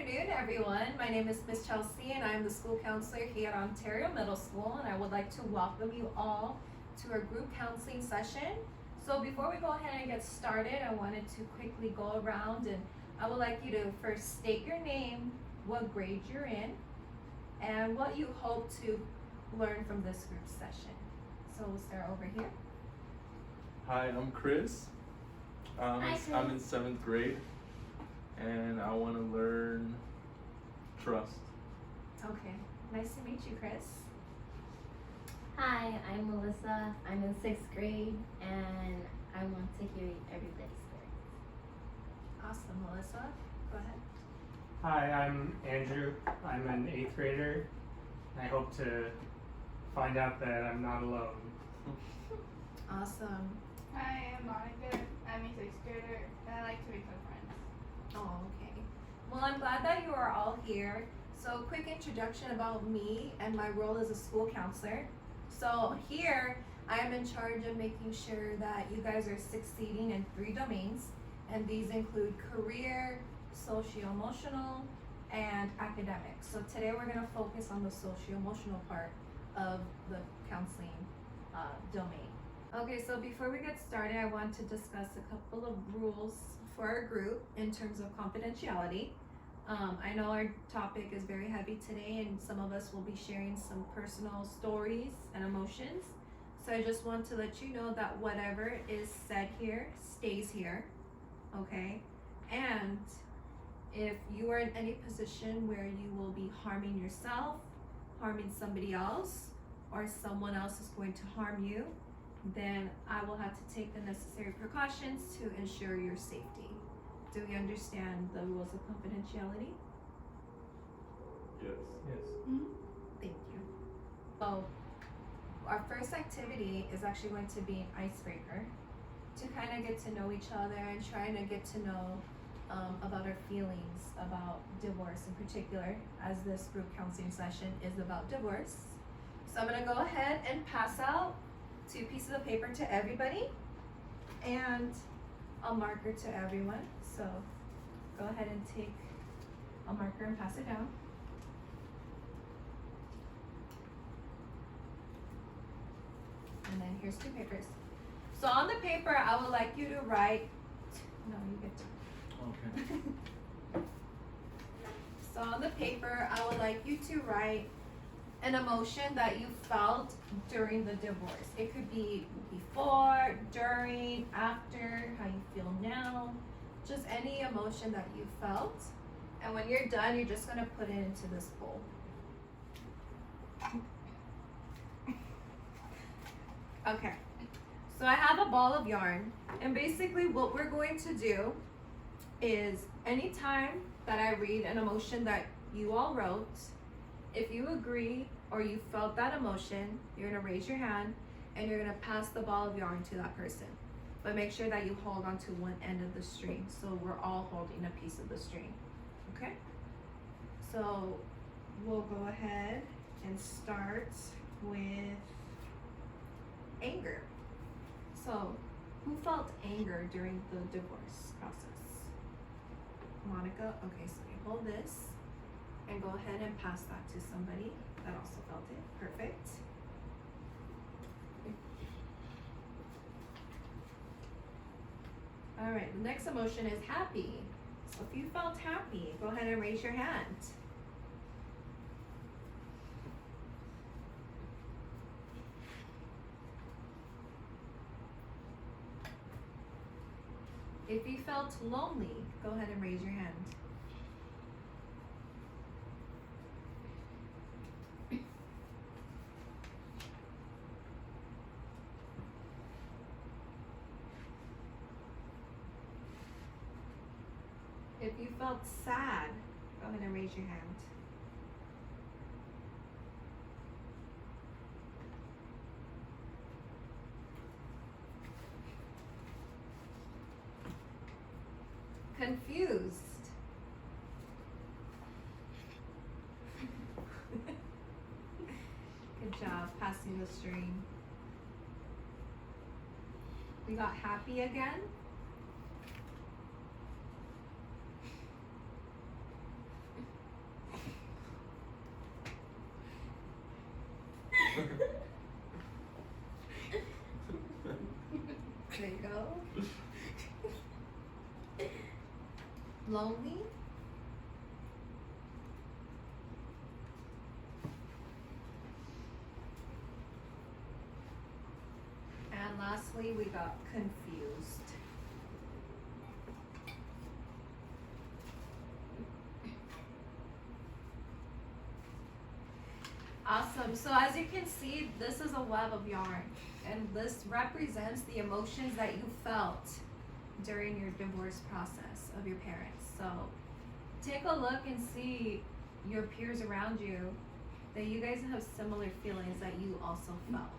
afternoon, everyone. My name is Miss Chelsea, and I'm the school counselor here at Ontario Middle School, and I would like to welcome you all to our group counseling session. So before we go ahead and get started, I wanted to quickly go around, and I would like you to first state your name, what grade you're in, and what you hope to learn from this group session. So we'll start over here. Hi, I'm Chris. Hi, Chris. I'm in 7th grade, and I want to learn trust. Okay, nice to meet you, Chris. Hi, I'm Melissa. I'm in 6th grade and I want to hear everybody's story. Awesome, Melissa. Go ahead. Hi, I'm Andrew. I'm an 8th grader. I hope to find out that I'm not alone. Awesome. Hi, I'm Monica. I'm a 6th grader and I like to make some friends. Oh, okay. Well, I'm glad that you are all here. So, quick introduction about me and my role as a school counselor. So, here I am in charge of making sure that you guys are succeeding in 3 domains, and these include career, socio-emotional, and academic. So, today we're going to focus on the socio-emotional part of the counseling domain. Okay, so before we get started, I want to discuss a couple of rules for our group in terms of confidentiality. I know our topic is very heavy today, and some of us will be sharing some personal stories and emotions. So I just want to let you know that whatever is said here stays here, okay? And if you are in any position where you will be harming yourself, harming somebody else, or someone else is going to harm you, then I will have to take the necessary precautions to ensure your safety. Do we understand the rules of confidentiality? Yes. Yes. Thank you. So, our first activity is actually going to be an icebreaker to kind of get to know each other and trying to get to know about our feelings about divorce in particular, as this group counseling session is about divorce. So I'm gonna go ahead and pass out 2 pieces of paper to everybody and a marker to everyone. So go ahead and take a marker and pass it down. And then here's 2 papers. So on the paper, I would like you to write, no, you get to. Okay. So on the paper, I would like you to write an emotion that you felt during the divorce. It could be before, during, after, how you feel now, just any emotion that you felt. And when you're done, you're just gonna put it into this bowl. Okay, so I have a ball of yarn, and basically what we're going to do is anytime that I read an emotion that you all wrote, if you agree or you felt that emotion, you're gonna raise your hand and you're gonna pass the ball of yarn to that person. But make sure that you hold on to one end of the string, so we're all holding a piece of the string, okay? So we'll go ahead and start with anger. So who felt anger during the divorce process? Monica, okay, so you hold this and go ahead and pass that to somebody that also felt it. Perfect. All right, the next emotion is happy. So if you felt happy, go ahead and raise your hand. If you felt lonely, go ahead and raise your hand. If you felt sad, go ahead and raise your hand. Confused. Good job passing the string. We got happy again. There you go. Lonely? And lastly, we got confused. Awesome. So as you can see, this is a web of yarn, and this represents the emotions that you felt during your divorce process of your parents. So take a look and see your peers around you, that you guys have similar feelings that you also felt.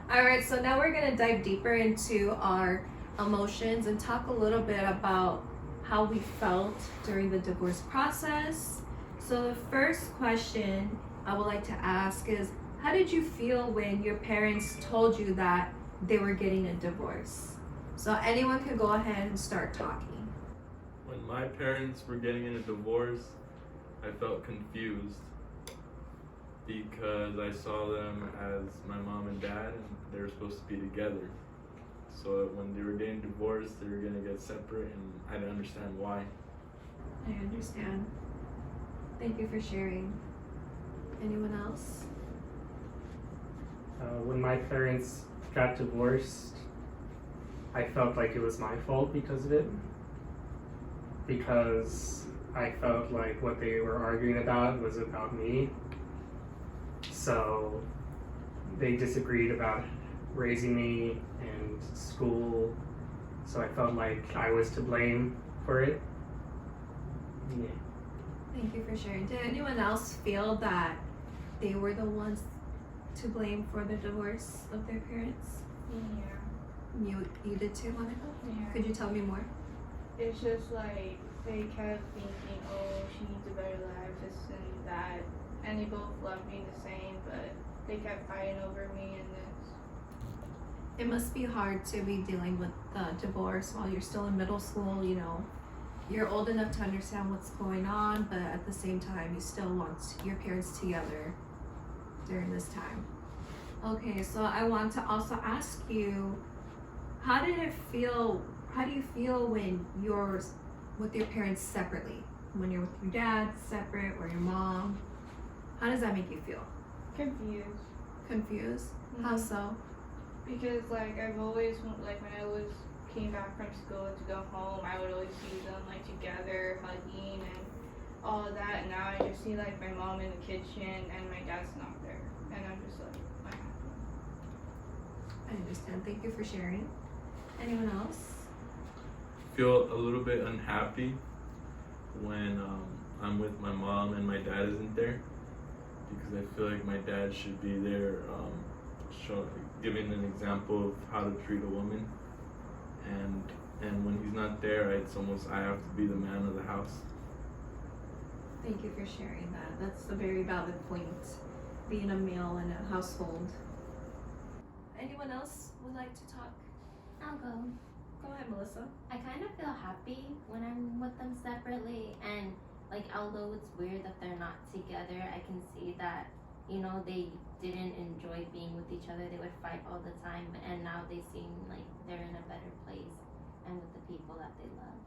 All right, so now we're gonna dive deeper into our emotions and talk a little bit about how we felt during the divorce process. So the first question I would like to ask is, how did you feel when your parents told you that they were getting a divorce? So anyone can go ahead and start talking. When my parents were getting in a divorce, I felt confused because I saw them as my mom and dad, and they were supposed to be together. So when they were getting divorced, they were gonna get separate, and I didn't understand why. I understand. Thank you for sharing. Anyone else? When my parents got divorced, I felt like it was my fault because of it. Because I felt like what they were arguing about was about me. So they disagreed about raising me and school. So I felt like I was to blame for it. Yeah. Thank you for sharing. Did anyone else feel that they were the ones to blame for the divorce of their parents? Yeah. You did too, Monica? Yeah. Could you tell me more? It's just like they kept thinking, oh, she needs a better life, this and that. And they both loved me the same, but they kept fighting over me and this. It must be hard to be dealing with the divorce while you're still in middle school, you know. You're old enough to understand what's going on, but at the same time, you still want your parents together during this time. Okay, so I want to also ask you, how do you feel when you're with your parents separately? When you're with your dad separate or your mom? How does that make you feel? Confused. Confused? How so? Because like I've always like when I came back from school to go home, I would always see them like together, hugging and all of that. And now I just see like my mom in the kitchen and my dad's not there, and I'm just like, what happened? I understand. Thank you for sharing. Anyone else? Feel a little bit unhappy when I'm with my mom and my dad isn't there, because I feel like my dad should be there, giving an example of how to treat a woman, and when he's not there, it's almost I have to be the man of the house. Thank you for sharing that. That's a very valid point, being a male in a household. Anyone else would like to talk? I'll go. Go ahead, Melissa. I kind of feel happy when I'm with them separately, and like although it's weird that they're not together, I can see that, you know, they didn't enjoy being with each other. They would fight all the time, and now they seem like they're in a better place and with the people that they love.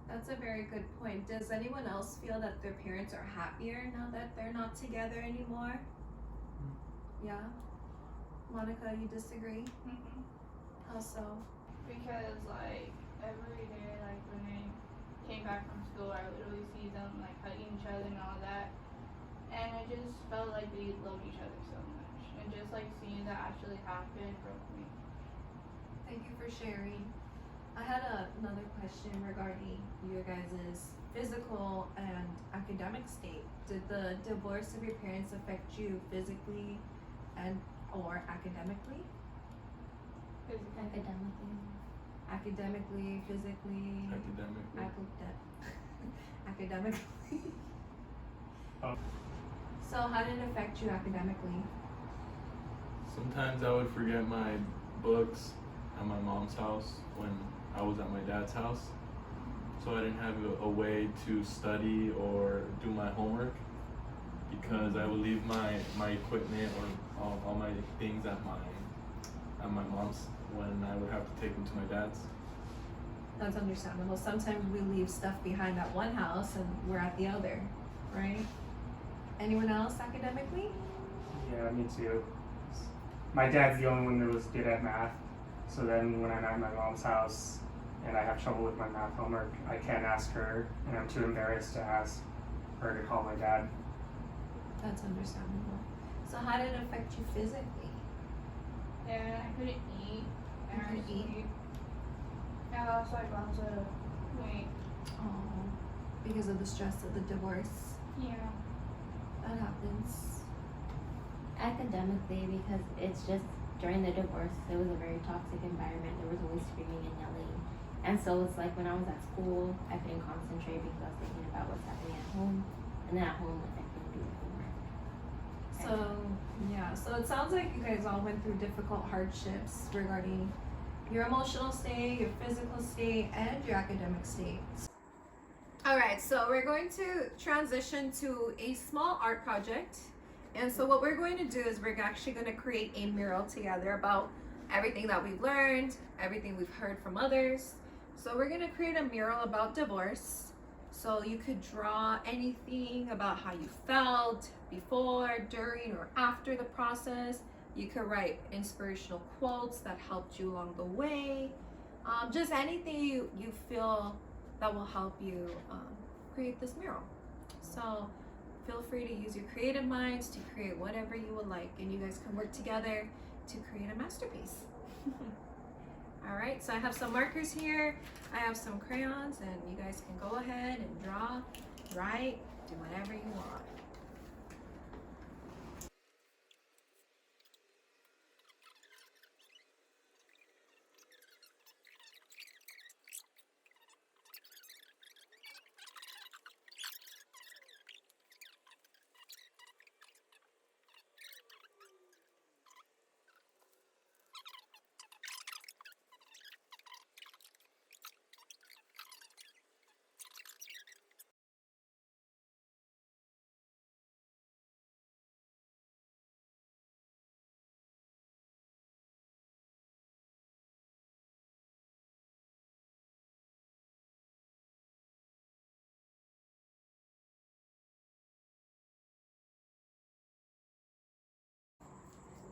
That's a very good point. Does anyone else feel that their parents are happier now that they're not together anymore? Yeah? Monica, you disagree? How so? Because like every day, like when I came back from school, I would always see them like hugging each other and all that, and I just felt like they loved each other so much, and just like seeing that actually happen broke me. Thank you for sharing. I had another question regarding your guys' physical and academic state. Did the divorce of your parents affect you physically and or academically? Academically. Academically, physically, Academically. academically. Oh. So how did it affect you academically? Sometimes I would forget my books at my mom's house when I was at my dad's house, so I didn't have a way to study or do my homework, because I would leave my equipment or all my things at at my mom's when I would have to take them to my dad's. That's understandable. Sometimes we leave stuff behind at one house and we're at the other, right? Anyone else academically? Yeah, me too. My dad's the only one that was good at math. So then when I'm at my mom's house and I have trouble with my math homework, I can't ask her, and I'm too embarrassed to ask her to call my dad. That's understandable. So how did it affect you physically? And I couldn't eat. And I couldn't was eat? sleep. And I lost like lots of weight. Oh, because of the stress of the divorce. Yeah. That happens. Academically, because it's just during the divorce, it was a very toxic environment. There was always screaming and yelling. And so it's like when I was at school, I couldn't concentrate because I was thinking about what's happening at home. And then at home, like, I couldn't do homework. So yeah, so it sounds like you guys all went through difficult hardships regarding your emotional state, your physical state, and your academic state. All right, so we're going to transition to a small art project. And so what we're going to do is we're actually going to create a mural together about everything that we've learned, everything we've heard from others. So we're going to create a mural about divorce. So you could draw anything about how you felt before, during, or after the process. You could write inspirational quotes that helped you along the way. Just anything you feel that will help you create this mural. So feel free to use your creative minds to create whatever you would like, and you guys can work together to create a masterpiece. All right, so I have some markers here, I have some crayons, and you guys can go ahead and draw, write, do whatever you want.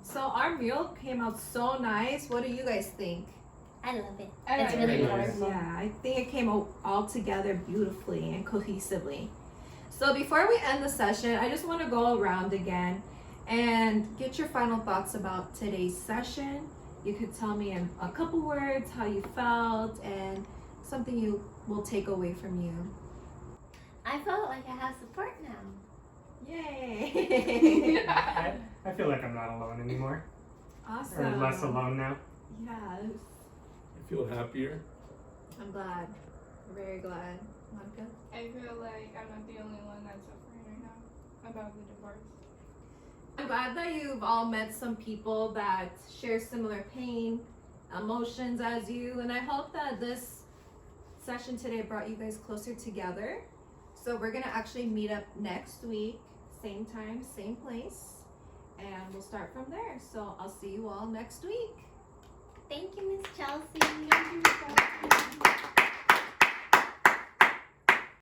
So our mural came out so nice. What do you guys think? I love it. I It's like really it. colorful. Yeah, I think it came out all together beautifully and cohesively. So before we end the session, I just want to go around again and get your final thoughts about today's session. You could tell me in a couple words how you felt and something you will take away from you. I felt like I have support now. Yay! I feel like I'm not alone anymore, Awesome. or less alone now. Yes. I feel happier. I'm glad. Very glad. Monica? I feel like I'm not the only one that's suffering right now about the divorce. I'm glad that you've all met some people that share similar pain, emotions as you, and I hope that this session today brought you guys closer together. So we're gonna actually meet up next week, same time, same place, and we'll start from there. So I'll see you all next week. Thank you, Miss Chelsea. Thank you, Rebecca.